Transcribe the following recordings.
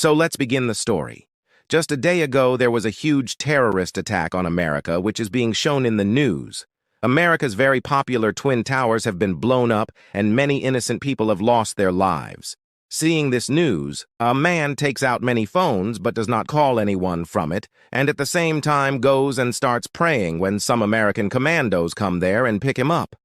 So let's begin the story. Just a day ago, there was a huge terrorist attack on America, which is being shown in the news. America's very popular Twin Towers have been blown up, and many innocent people have lost their lives. Seeing this news, a man takes out many phones but does not call anyone from it, and at the same time goes and starts praying when some American commandos come there and pick him up.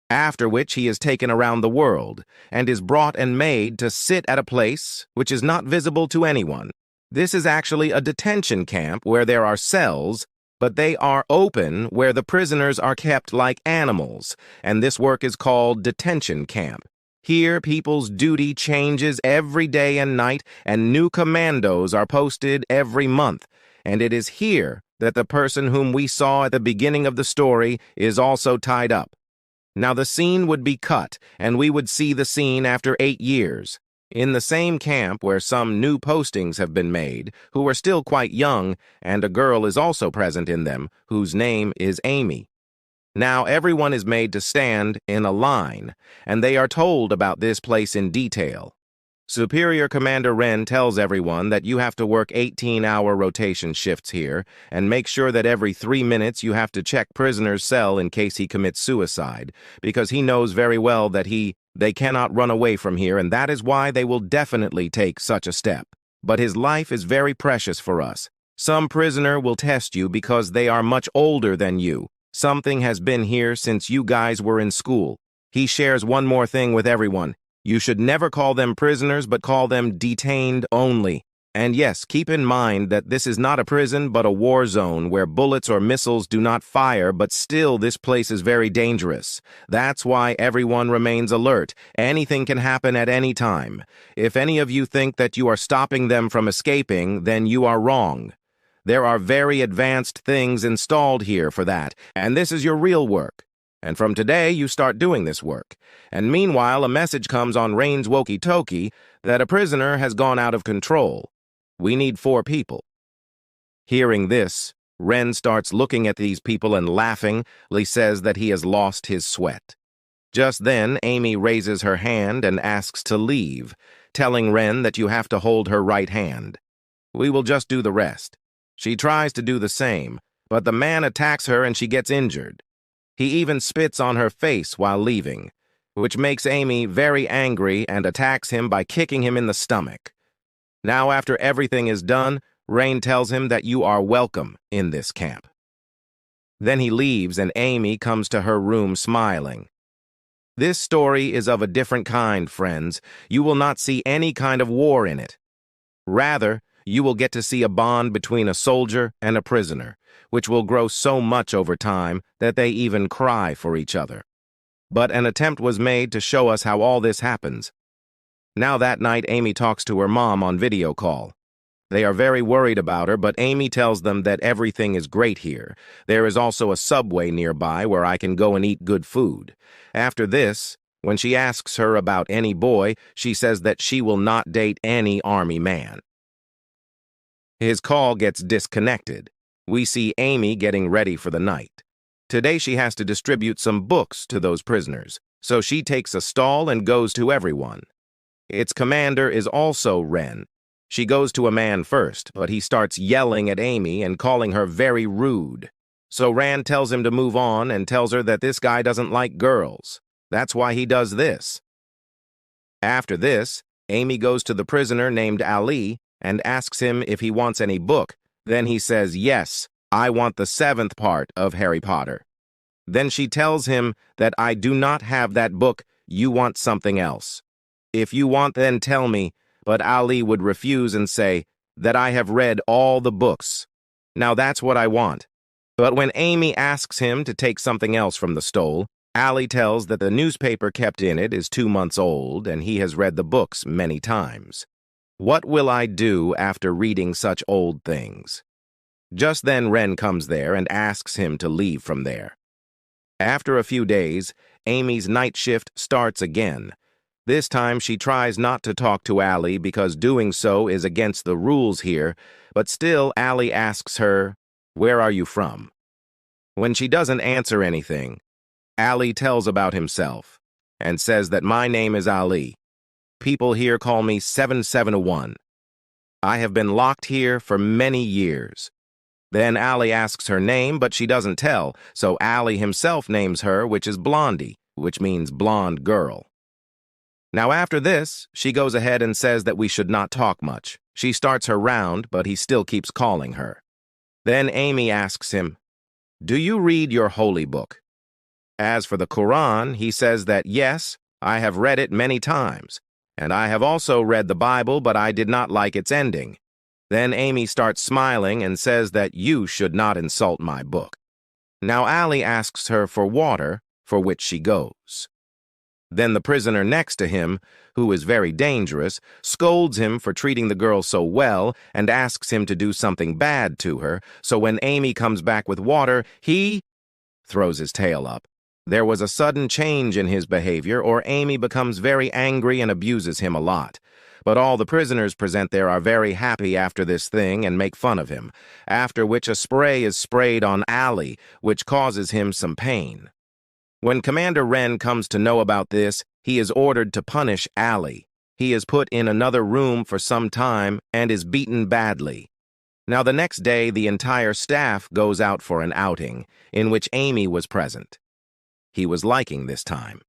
After which he is taken around the world, and is brought and made to sit at a place which is not visible to anyone. This is actually a detention camp where there are cells, but they are open where the prisoners are kept like animals, and this work is called detention camp. Here, people's duty changes every day and night, and new commandos are posted every month, and it is here that the person whom we saw at the beginning of the story is also tied up. Now the scene would be cut, and we would see the scene after 8 years, in the same camp where some new postings have been made, who are still quite young, and a girl is also present in them, whose name is Amy. Now everyone is made to stand in a line, and they are told about this place in detail. Superior Commander Wren tells everyone that you have to work 18-hour rotation shifts here, and make sure that every 3 minutes you have to check prisoner's cell in case he commits suicide, because he knows very well that they cannot run away from here, and that is why they will definitely take such a step. But his life is very precious for us. Some prisoner will test you because they are much older than you. Something has been here since you guys were in school. He shares one more thing with everyone. You should never call them prisoners, but call them detained only. And yes, keep in mind that this is not a prison, but a war zone where bullets or missiles do not fire, but still this place is very dangerous. That's why everyone remains alert. Anything can happen at any time. If any of you think that you are stopping them from escaping, then you are wrong. There are very advanced things installed here for that, and this is your real work. And from today, you start doing this work. And meanwhile, a message comes on Rain's walkie-talkie that a prisoner has gone out of control. We need 4 people. Hearing this, Wren starts looking at these people and laughingly says that he has lost his sweat. Just then, Amy raises her hand and asks to leave, telling Wren that you have to hold her right hand. We will just do the rest. She tries to do the same, but the man attacks her and she gets injured. He even spits on her face while leaving, which makes Amy very angry and attacks him by kicking him in the stomach. Now, after everything is done, Rain tells him that you are welcome in this camp. Then he leaves and Amy comes to her room smiling. This story is of a different kind, friends. You will not see any kind of war in it. Rather, you will get to see a bond between a soldier and a prisoner, which will grow so much over time that they even cry for each other. But an attempt was made to show us how all this happens. Now that night, Amy talks to her mom on video call. They are very worried about her, but Amy tells them that everything is great here. There is also a Subway nearby where I can go and eat good food. After this, when she asks her about any boy, she says that she will not date any army man. His call gets disconnected. We see Amy getting ready for the night. Today she has to distribute some books to those prisoners, so she takes a stall and goes to everyone. Its commander is also Wren. She goes to a man first, but he starts yelling at Amy and calling her very rude. So Wren tells him to move on and tells her that this guy doesn't like girls. That's why he does this. After this, Amy goes to the prisoner named Ali and asks him if he wants any book. Then he says, yes, I want the 7th part of Harry Potter. Then she tells him that I do not have that book, you want something else. If you want, then tell me, but Ali would refuse and say that I have read all the books. Now that's what I want. But when Amy asks him to take something else from the stole, Ali tells that the newspaper kept in it is 2 months old and he has read the books many times. What will I do after reading such old things? Just then Wren comes there and asks him to leave from there. After a few days, Amy's night shift starts again. This time she tries not to talk to Ali because doing so is against the rules here, but still Ali asks her, "Where are you from?" When she doesn't answer anything, Ali tells about himself and says that my name is Ali. People here call me 7701. I have been locked here for many years. Then Allie asks her name, but she doesn't tell, so Allie himself names her, which is Blondie, which means blonde girl. Now after this, she goes ahead and says that we should not talk much. She starts her round, but he still keeps calling her. Then Amy asks him, "Do you read your holy book?" As for the Quran, he says that yes, I have read it many times, and I have also read the Bible, but I did not like its ending. Then Amy starts smiling and says that you should not insult my book. Now Allie asks her for water, for which she goes. Then the prisoner next to him, who is very dangerous, scolds him for treating the girl so well and asks him to do something bad to her, so when Amy comes back with water, he throws his tail up. There was a sudden change in his behavior, or Amy becomes very angry and abuses him a lot. But all the prisoners present there are very happy after this thing and make fun of him, after which a spray is sprayed on Allie, which causes him some pain. When Commander Wren comes to know about this, he is ordered to punish Allie. He is put in another room for some time and is beaten badly. Now the next day, the entire staff goes out for an outing, in which Amy was present. He was liking this time.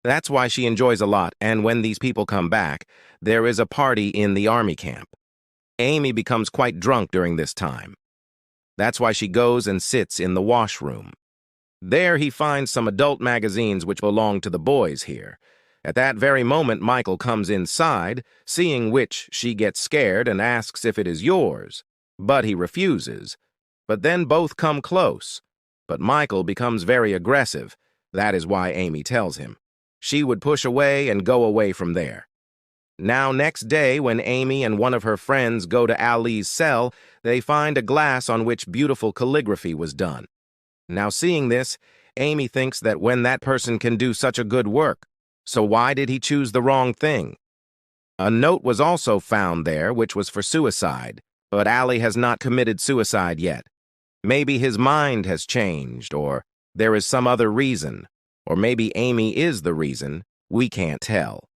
That's why she enjoys a lot, and when these people come back, there is a party in the army camp. Amy becomes quite drunk during this time. That's why she goes and sits in the washroom. There he finds some adult magazines which belong to the boys here. At that very moment, Michael comes inside, seeing which she gets scared and asks if it is yours, but he refuses. But then both come close. But Michael becomes very aggressive. That is why Amy tells him. She would push away and go away from there. Now, next day, when Amy and one of her friends go to Allie's cell, they find a glass on which beautiful calligraphy was done. Now, seeing this, Amy thinks that when that person can do such a good work, so why did he choose the wrong thing? A note was also found there, which was for suicide, but Allie has not committed suicide yet. Maybe his mind has changed, or there is some other reason, or maybe Amy is the reason. We can't tell.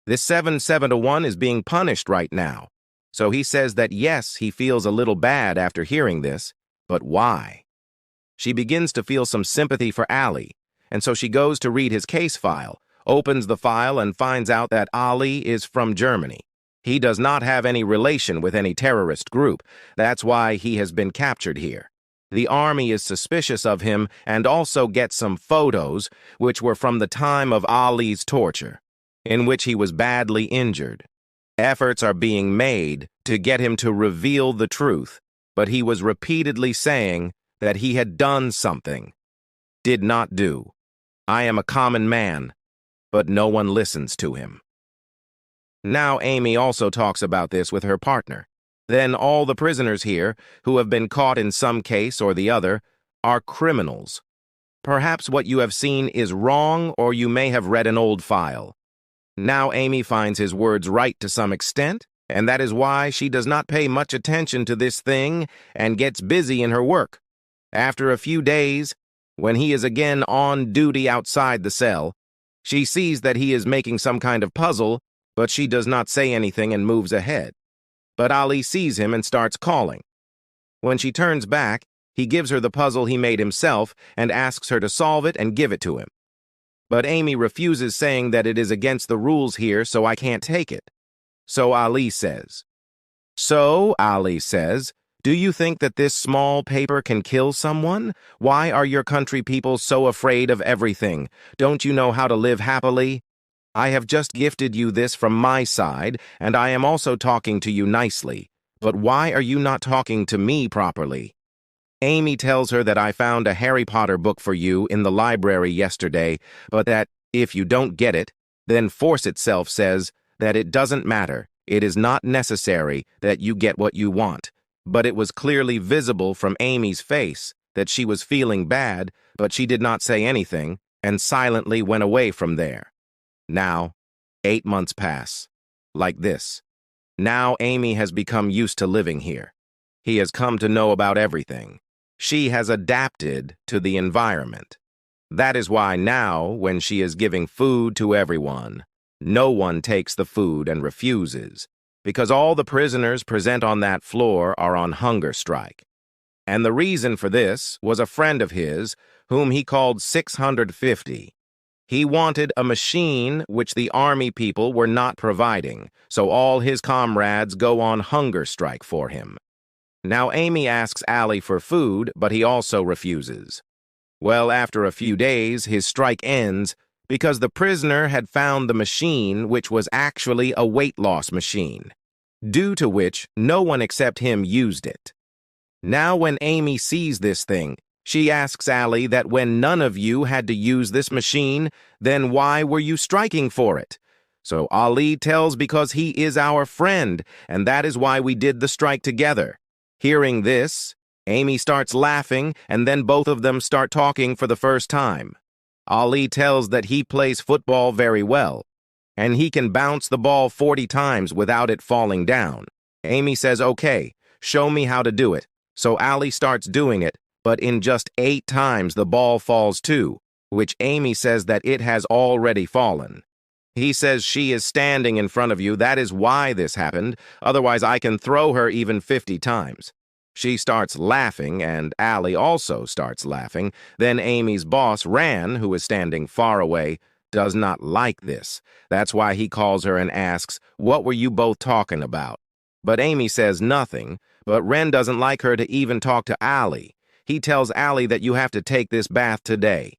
This 7-1 is being punished right now, so he says that yes, he feels a little bad after hearing this, but why? She begins to feel some sympathy for Allie, and so she goes to read his case file, opens the file and finds out that Ali is from Germany. He does not have any relation with any terrorist group. That's why he has been captured here. The army is suspicious of him and also gets some photos, which were from the time of Ali's torture, in which he was badly injured. Efforts are being made to get him to reveal the truth, but he was repeatedly saying that he had done something. Did not do. I am a common man, but no one listens to him. Now Amy also talks about this with her partner. Then all the prisoners here, who have been caught in some case or the other, are criminals. Perhaps what you have seen is wrong, or you may have read an old file. Now Amy finds his words right to some extent, and that is why she does not pay much attention to this thing and gets busy in her work. After a few days, when he is again on duty outside the cell, she sees that he is making some kind of puzzle, but she does not say anything and moves ahead. But Ali sees him and starts calling. When she turns back, he gives her the puzzle he made himself and asks her to solve it and give it to him. But Amy refuses, saying that it is against the rules here, so I can't take it. So Ali says, "Do you think that this small paper can kill someone? Why are your country people so afraid of everything? Don't you know how to live happily? I have just gifted you this from my side, and I am also talking to you nicely. But why are you not talking to me properly?" Amy tells her that I found a Harry Potter book for you in the library yesterday, but that if you don't get it, then Force itself says that it doesn't matter. It is not necessary that you get what you want. But it was clearly visible from Amy's face that she was feeling bad, but she did not say anything and silently went away from there. Now, 8 months pass. Like this. Now Amy has become used to living here. He has come to know about everything. She has adapted to the environment. That is why now, when she is giving food to everyone, no one takes the food and refuses. because all the prisoners present on that floor are on hunger strike. And the reason for this was a friend of his, whom he called 650. He wanted a machine which the army people were not providing, so all his comrades go on hunger strike for him. Now Amy asks Allie for food, but he also refuses. Well, after a few days, his strike ends because the prisoner had found the machine, which was actually a weight loss machine, due to which no one except him used it. Now when Amy sees this thing, she asks Allie that when none of you had to use this machine, then why were you striking for it? So Ali tells because he is our friend, and that is why we did the strike together. Hearing this, Amy starts laughing, and then both of them start talking for the first time. Ali tells that he plays football very well, and he can bounce the ball 40 times without it falling down. Amy says, okay, show me how to do it. So Ali starts doing it, but in just 8 times the ball falls too, which Amy says that it has already fallen. He says she is standing in front of you, that is why this happened, otherwise I can throw her even 50 times. She starts laughing, and Allie also starts laughing. Then Amy's boss, Ran, who is standing far away, does not like this. That's why he calls her and asks, what were you both talking about? But Amy says nothing, but Ren doesn't like her to even talk to Allie. He tells Allie that you have to take this bath today.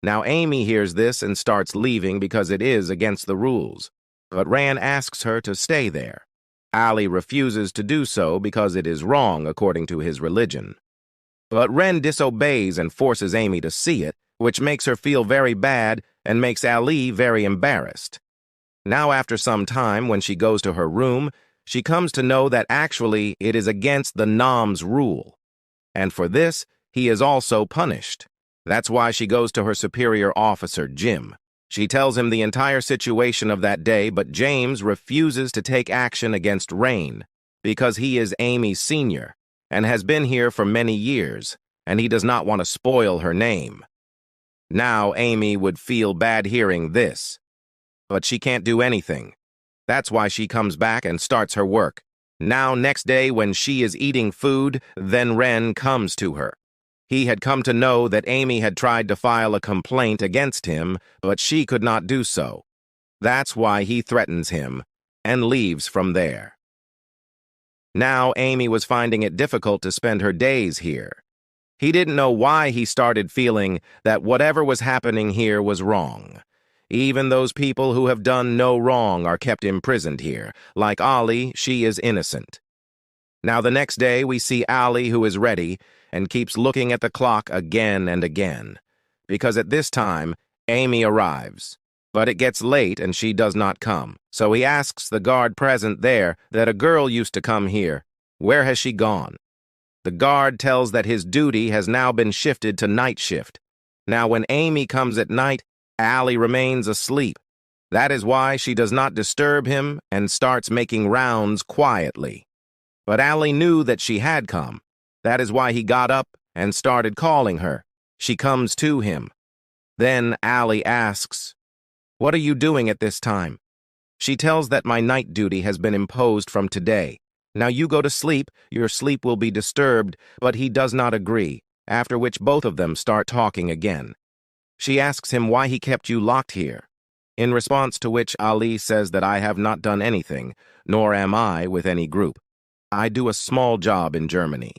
Now Amy hears this and starts leaving because it is against the rules. But Ran asks her to stay there. Allie refuses to do so because it is wrong according to his religion. But Ren disobeys and forces Amy to see it, which makes her feel very bad and makes Allie very embarrassed. Now after some time, when she goes to her room, she comes to know that actually it is against the Nam's rule. And for this, he is also punished. That's why she goes to her superior officer, Jim. She tells him the entire situation of that day, but James refuses to take action against Rain because he is Amy's senior and has been here for many years, and he does not want to spoil her name. Now Amy would feel bad hearing this, but she can't do anything. That's why she comes back and starts her work. Now next day when she is eating food, then Ren comes to her. He had come to know that Amy had tried to file a complaint against him, but she could not do so. That's why he threatens him and leaves from there. Now Amy was finding it difficult to spend her days here. He didn't know why he started feeling that whatever was happening here was wrong. Even those people who have done no wrong are kept imprisoned here. Like Ali, she is innocent. Now the next day we see Ali, who is ready and keeps looking at the clock again and again, because at this time Amy arrives. But it gets late and she does not come. So he asks the guard present there that a girl used to come here. Where has she gone? The guard tells that his duty has now been shifted to night shift. Now when Amy comes at night, Ali remains asleep. That is why she does not disturb him and starts making rounds quietly. But Ali knew that she had come. That is why he got up and started calling her. She comes to him. Then Ali asks, "What are you doing at this time?" She tells that my night duty has been imposed from today. Now you go to sleep, your sleep will be disturbed, but he does not agree, after which both of them start talking again. She asks him why he kept you locked here, in response to which Ali says that I have not done anything, nor am I with any group. I do a small job in Germany.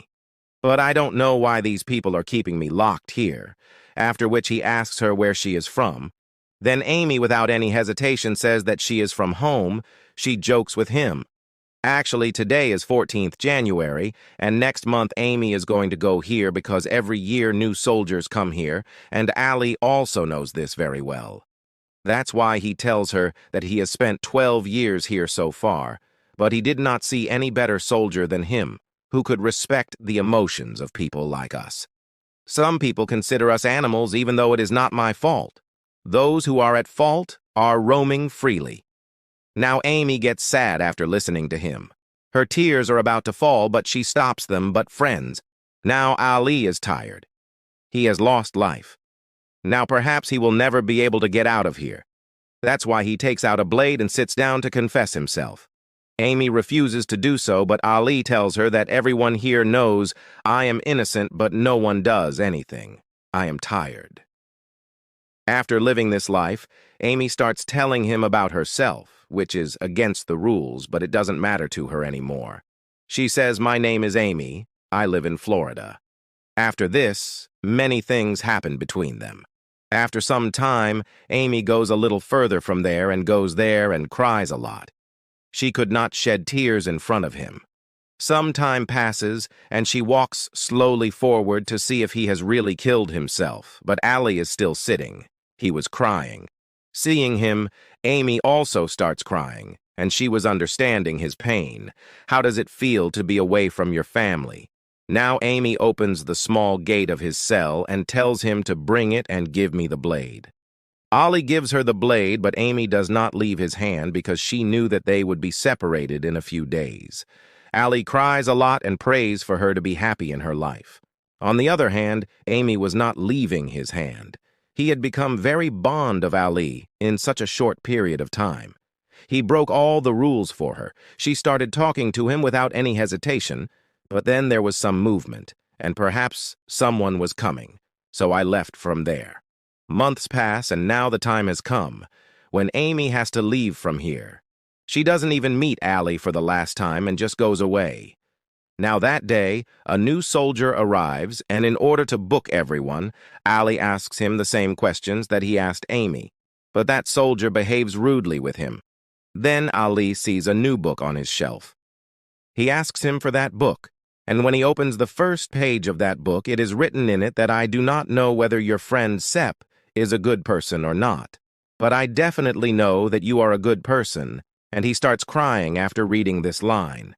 But I don't know why these people are keeping me locked here, after which he asks her where she is from. Then Amy, without any hesitation, says that she is from home. She jokes with him. Actually, today is 14th January, and next month Amy is going to go here because every year new soldiers come here, and Ali also knows this very well. That's why he tells her that he has spent 12 years here so far, but he did not see any better soldier than him, who could respect the emotions of people like us. Some people consider us animals even though it is not my fault. Those who are at fault are roaming freely. Now Amy gets sad after listening to him. Her tears are about to fall, but she stops them, but friends. Now Ali is tired. He has lost life. Now perhaps he will never be able to get out of here. That's why he takes out a blade and sits down to confess himself. Amy refuses to do so, but Ali tells her that everyone here knows I am innocent, but no one does anything. I am tired. After living this life, Amy starts telling him about herself, which is against the rules, but it doesn't matter to her anymore. She says, "My name is Amy. I live in Florida." After this, many things happen between them. After some time, Amy goes a little further from there and goes there and cries a lot. She could not shed tears in front of him. Some time passes, and she walks slowly forward to see if he has really killed himself, but Ali is still sitting. He was crying. Seeing him, Amy also starts crying, and she was understanding his pain. How does it feel to be away from your family? Now Amy opens the small gate of his cell and tells him to bring it and give me the blade. Ali gives her the blade, but Amy does not leave his hand because she knew that they would be separated in a few days. Ali cries a lot and prays for her to be happy in her life. On the other hand, Amy was not leaving his hand. He had become very fond of Ali in such a short period of time. He broke all the rules for her. She started talking to him without any hesitation, but then there was some movement, and perhaps someone was coming, so I left from there. Months pass, and now the time has come, when Amy has to leave from here. She doesn't even meet Ali for the last time and just goes away. Now that day, a new soldier arrives, and in order to book everyone, Ali asks him the same questions that he asked Amy, but that soldier behaves rudely with him. Then Ali sees a new book on his shelf. He asks him for that book, and when he opens the first page of that book, it is written in it that I do not know whether your friend Sepp is a good person or not, but I definitely know that you are a good person, and he starts crying after reading this line.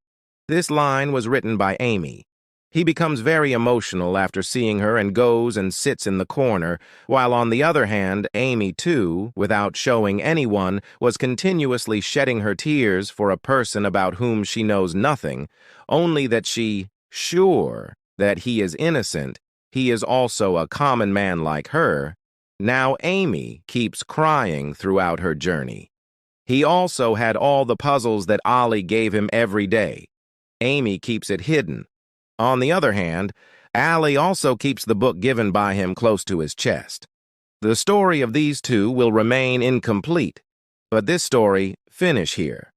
This line was written by Amy. He becomes very emotional after seeing her and goes and sits in the corner, while on the other hand, Amy too, without showing anyone, was continuously shedding her tears for a person about whom she knows nothing, only that she, sure that he is innocent, he is also a common man like her. Now Amy keeps crying throughout her journey. He also had all the puzzles that Ali gave him every day. Amy keeps it hidden. On the other hand, Ali also keeps the book given by him close to his chest. The story of these two will remain incomplete, but this story finish here.